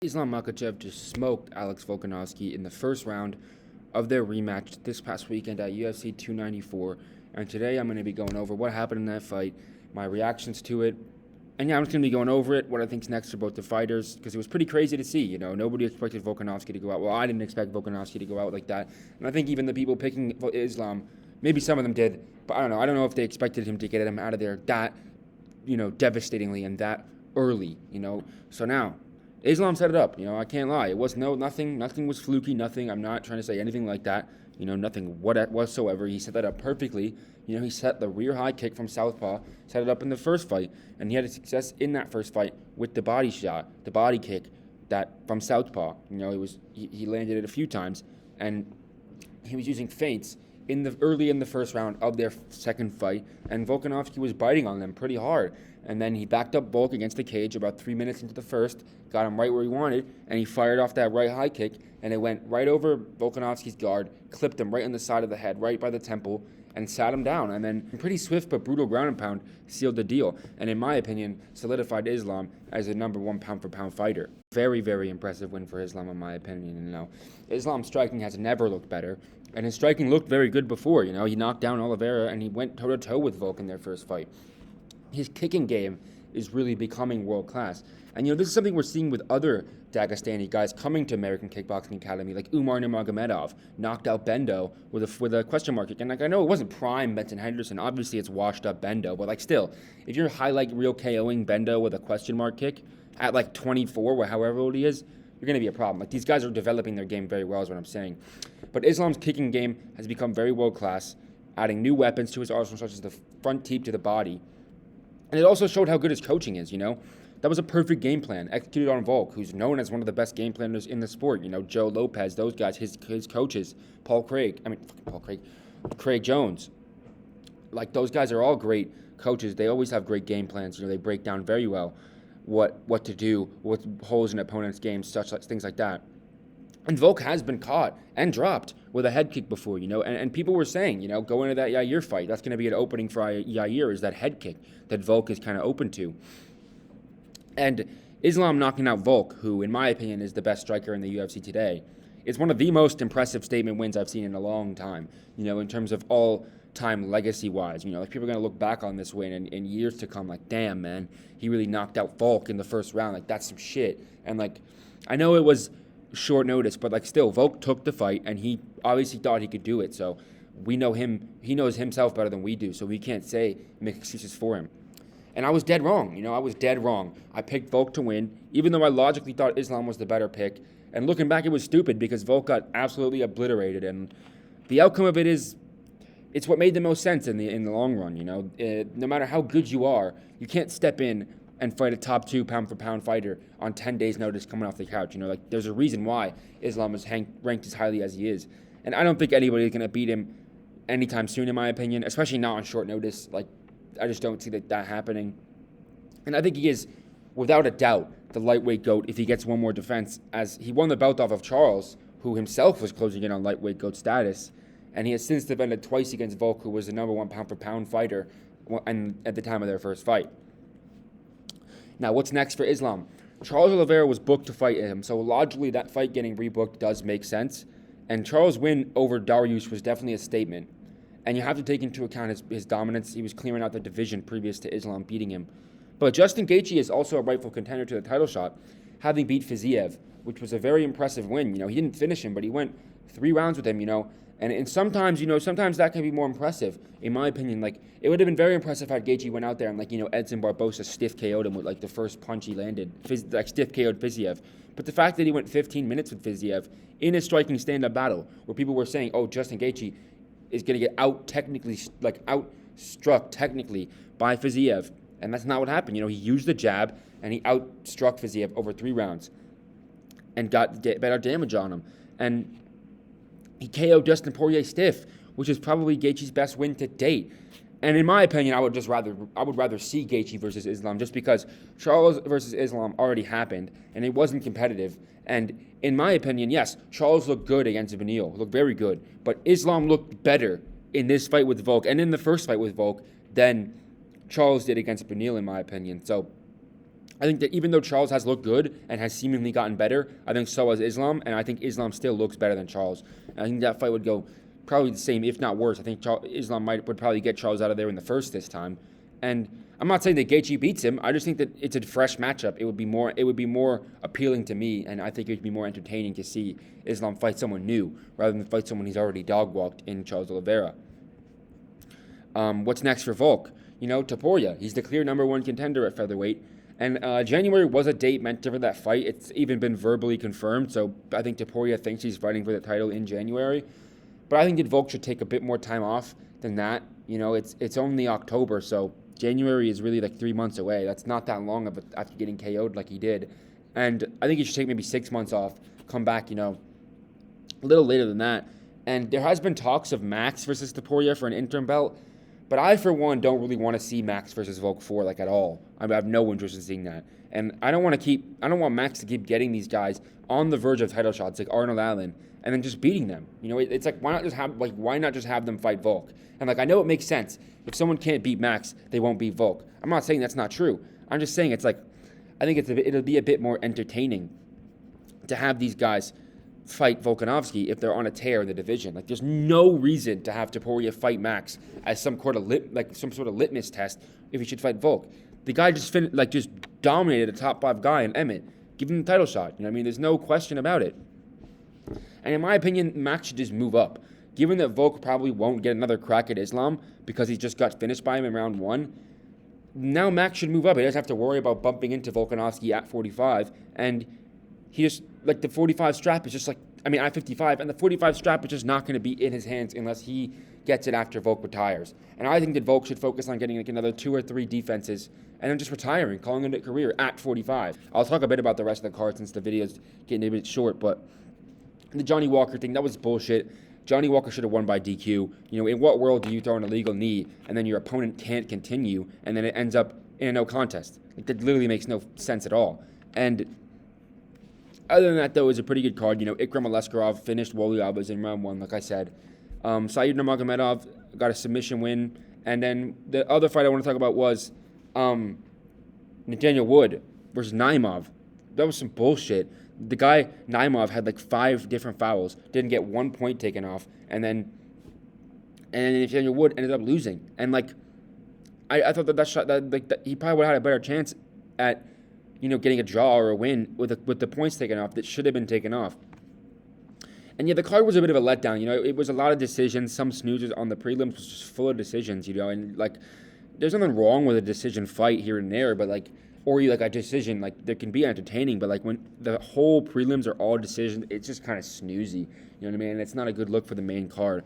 Islam Makhachev just smoked Alex Volkanovski in the first round of their rematch this past weekend at UFC 294. And today I'm going to be going over what happened in that fight, my reactions to it. And yeah, I'm just going to be going over it, what I think's next for both the fighters, because it was pretty crazy to see. Nobody expected Volkanovski to go out. Well, I didn't expect Volkanovski to go out like that. And I think even the people picking Islam, maybe some of them did, but I don't know. I don't know if they expected him to get him out of there that, devastatingly and that early, So now, Islam set it up. I can't lie. It was nothing. Nothing was fluky. Nothing. I'm not trying to say anything like that. Nothing whatsoever. He set that up perfectly. He set the rear high kick from southpaw, set it up in the first fight, and he had a success in that first fight with the body shot, the body kick that from southpaw. He landed it a few times, and he was using feints early in the first round of their second fight, and Volkanovski was biting on them pretty hard. And then he backed up Volk against the cage about 3 minutes into the first, got him right where he wanted, and he fired off that right high kick, and it went right over Volkanovski's guard, clipped him right on the side of the head, right by the temple, and sat him down. And then pretty swift but brutal ground and pound sealed the deal, and in my opinion, solidified Islam as the number one pound-for-pound fighter. Very, very impressive win for Islam, in my opinion. Islam's striking has never looked better, and his striking looked very good before. He knocked down Oliveira, and he went toe-to-toe with Volk in their first fight. His kicking game is really becoming world-class. And, this is something we're seeing with other Dagestani guys coming to American Kickboxing Academy, like Umar Nurmagomedov, knocked out Bendo with a question mark kick. And, I know it wasn't prime Benson Henderson. Obviously, it's washed-up Bendo. But, still, if you're highlight real KOing Bendo with a question mark kick at, 24, or however old he is, you're going to be a problem. These guys are developing their game very well is what I'm saying. But Islam's kicking game has become very world-class, adding new weapons to his arsenal, such as the front teep to the body. And it also showed how good his coaching is, That was a perfect game plan, executed on Volk, who's known as one of the best game planners in the sport. Joe Lopez, those guys, his coaches, Craig Jones. Those guys are all great coaches. They always have great game plans. They break down very well what to do, what holes in opponents' games, things like that. And Volk has been caught and dropped with a head kick before, and people were saying, go into that Yair fight. That's going to be an opening for Yair, is that head kick that Volk is kind of open to. And Islam knocking out Volk, who, in my opinion, is the best striker in the UFC today, is one of the most impressive statement wins I've seen in a long time, in terms of all-time legacy-wise. People are going to look back on this win in years to come damn, man, he really knocked out Volk in the first round. That's some shit. And, I know it was short notice, but still, Volk took the fight, and he obviously thought he could do it. So we know him; he knows himself better than we do. So we can't make excuses for him. And I was dead wrong. I was dead wrong. I picked Volk to win, even though I logically thought Islam was the better pick. And looking back, it was stupid because Volk got absolutely obliterated. And the outcome of it is, it's what made the most sense in the long run. No matter how good you are, you can't step in and fight a top 2 pound-for-pound fighter on 10 days' notice coming off the couch. There's a reason why Islam is ranked as highly as he is. And I don't think anybody's going to beat him anytime soon, in my opinion, especially not on short notice. I just don't see that happening. And I think he is, without a doubt, the lightweight GOAT if he gets one more defense, as he won the belt off of Charles, who himself was closing in on lightweight GOAT status. And he has since defended twice against Volk, who was the number 1 pound-for-pound fighter at the time of their first fight. Now, what's next for Islam? Charles Oliveira was booked to fight him, so logically that fight getting rebooked does make sense. And Charles' win over Dariush was definitely a statement. And you have to take into account his dominance. He was clearing out the division previous to Islam beating him. But Justin Gaethje is also a rightful contender to the title shot, having beat Fiziev, which was a very impressive win. He didn't finish him, but he went 3 rounds with him, And sometimes that can be more impressive, in my opinion. It would have been very impressive had Gaethje went out there and, Edson Barbosa stiff KO'd him with, the first punch he landed, stiff KO'd Fiziev. But the fact that he went 15 minutes with Fiziev in a striking stand-up battle, where people were saying, oh, Justin Gaethje is going to get outstruck technically by Fiziev. And that's not what happened. He used the jab, and he outstruck Fiziev over 3 rounds and got better damage on him. And he KO'd Dustin Poirier stiff, which is probably Gaethje's best win to date. And in my opinion, I would rather see Gaethje versus Islam, just because Charles versus Islam already happened, and it wasn't competitive. And in my opinion, yes, Charles looked good against Beneil, looked very good, but Islam looked better in this fight with Volk and in the first fight with Volk than Charles did against Beneil, in my opinion. So I think that even though Charles has looked good and has seemingly gotten better, I think so has Islam, and I think Islam still looks better than Charles. And I think that fight would go probably the same, if not worse. I think Islam would probably get Charles out of there in the first this time. And I'm not saying that Gaethje beats him. I just think that it's a fresh matchup. It would be more appealing to me, and I think it would be more entertaining to see Islam fight someone new rather than fight someone he's already dog walked in Charles Oliveira. What's next for Volk? Topuria. He's the clear number one contender at featherweight. And January was a date meant for that fight. It's even been verbally confirmed, so I think Topuria thinks he's fighting for the title in January. But I think that Volk should take a bit more time off than that. It's only October, so January is really like 3 months away. That's not that long after getting KO'd like he did. And I think he should take maybe 6 months off, come back, a little later than that. And there has been talks of Max versus Topuria for an interim belt. But I, for one, don't really want to see Max versus Volk 4 at all. I have no interest in seeing that. And I don't want Max to keep getting these guys on the verge of title shots like Arnold Allen and then just beating them. It's like why not just have them fight Volk? And I know it makes sense. If someone can't beat Max, they won't beat Volk. I'm not saying that's not true. I'm just saying I think it'll be a bit more entertaining to have these guys fight Volkanovski if they're on a tear in the division. There's no reason to have Topuria fight Max as some sort of litmus test if he should fight Volk. The guy just dominated a top 5 guy in Emmett. Give him the title shot. There's no question about it. And in my opinion, Max should just move up. Given that Volk probably won't get another crack at Islam because he just got finished by him in round 1, now Max should move up. He doesn't have to worry about bumping into Volkanovski at 45, and he just, the 45 strap is at 55, and the 45 strap is just not going to be in his hands unless he gets it after Volk retires. And I think that Volk should focus on getting another 2 or 3 defenses and then just retiring, calling it a career at 45. I'll talk a bit about the rest of the card since the video's getting a bit short, but the Johnny Walker thing, that was bullshit. Johnny Walker should have won by DQ. In what world do you throw an illegal knee and then your opponent can't continue and then it ends up in a no contest? That literally makes no sense at all. And other than that, though, it was a pretty good card. Ikram Aleskarov finished Wally Alves in round 1, like I said. Said Nurmagomedov got a submission win. And then the other fight I want to talk about was Nathaniel Wood versus Naimov. That was some bullshit. The guy, Naimov, had 5 different fouls, didn't get 1 point taken off, and then Nathaniel Wood ended up losing. And I thought that shot that he probably would have had a better chance at getting a draw or a win with the points taken off that should have been taken off. And yeah, the card was a bit of a letdown. It was a lot of decisions. Some snoozes on the prelims was just full of decisions. And there's nothing wrong with a decision fight here and there, but a decision, there can be entertaining, but when the whole prelims are all decisions, it's just kind of snoozy. You know what I mean? And it's not a good look for the main card.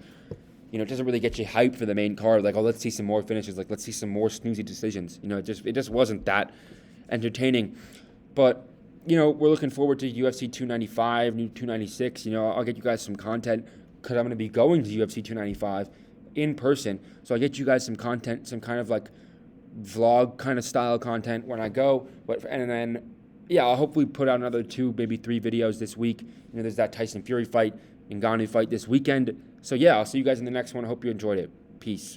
It doesn't really get you hyped for the main card. Let's see some more finishes. Let's see some more snoozy decisions. It just wasn't that entertaining. But we're looking forward to UFC 295, new 296. I'll get you guys some content because I'm going to be going to UFC 295 in person. So I'll get you guys some content, some kind of vlog kind of style content when I go. And then, I'll hopefully put out another 2, maybe 3 videos this week. There's that Tyson Fury fight, Ngannou fight this weekend. So I'll see you guys in the next one. I hope you enjoyed it. Peace.